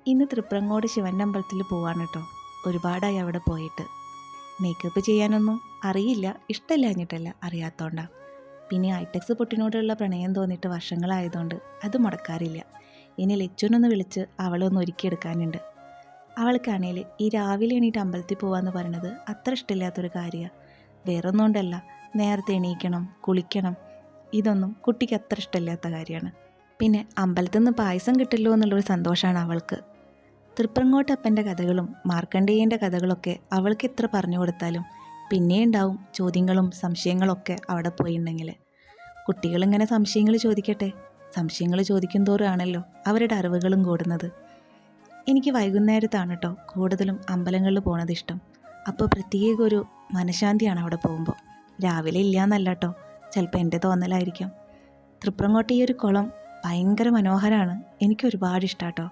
ഇന്ന് തൃപ്രങ്ങോട് ശിവൻ്റെ അമ്പലത്തിൽ പോവാണ് കേട്ടോ. ഒരുപാടായി അവിടെ പോയിട്ട്. മേക്കപ്പ് ചെയ്യാനൊന്നും അറിയില്ല, ഇഷ്ടമില്ലാഞ്ഞിട്ടല്ല, അറിയാത്തോണ്ടാണ്. പിന്നെ ഐടെക്സ് പൊട്ടിനോടുള്ള പ്രണയം തോന്നിയിട്ട് വർഷങ്ങളായതുകൊണ്ട് അത് മുടക്കാറില്ല. ഇനി ലച്ചുനൊന്ന് വിളിച്ച് അവളൊന്ന് ഒരുക്കിയെടുക്കാനുണ്ട്. അവൾക്കാണെങ്കിൽ ഈ രാവിലെ എണീറ്റ് അമ്പലത്തിൽ പോകാമെന്ന് പറയുന്നത് അത്ര ഇഷ്ടമില്ലാത്തൊരു കാര്യമാണ്. വേറൊന്നും കൊണ്ടല്ല, നേരത്തെ എണീക്കണം, കുളിക്കണം, ഇതൊന്നും കുട്ടിക്ക് അത്ര ഇഷ്ടമില്ലാത്ത കാര്യമാണ്. പിന്നെ അമ്പലത്തിൽ നിന്ന് പായസം കിട്ടല്ലോ എന്നുള്ളൊരു സന്തോഷമാണ് അവൾക്ക്. തൃപ്രങ്ങോട്ടപ്പൻ്റെ കഥകളും മാർക്കണ്ഡേയൻ്റെ കഥകളൊക്കെ അവൾക്ക് എത്ര പറഞ്ഞു കൊടുത്താലും പിന്നെ ഉണ്ടാവും ചോദ്യങ്ങളും സംശയങ്ങളൊക്കെ അവിടെ പോയിട്ടുണ്ടെങ്കിൽ. കുട്ടികളിങ്ങനെ സംശയങ്ങൾ ചോദിക്കട്ടെ, സംശയങ്ങൾ ചോദിക്കും തോറും ആണല്ലോ അവരുടെ അറിവുകളും കൂടുന്നത്. എനിക്ക് വൈകുന്നേരത്താണ് കേട്ടോ കൂടുതലും അമ്പലങ്ങളിൽ പോണത് ഇഷ്ടം. അപ്പോൾ പ്രത്യേക ഒരു മനഃശാന്തിയാണ് അവിടെ പോകുമ്പോൾ. രാവിലെ ഇല്ലയെന്നല്ല കേട്ടോ, ചിലപ്പോൾ എൻ്റെ തോന്നലായിരിക്കാം. തൃപ്രങ്ങോട്ടെ ഈ ഒരു കുളം ഭയങ്കര മനോഹരമാണ്, എനിക്ക് ഒരുപാട് ഇഷ്ടമാണ് കേട്ടോ.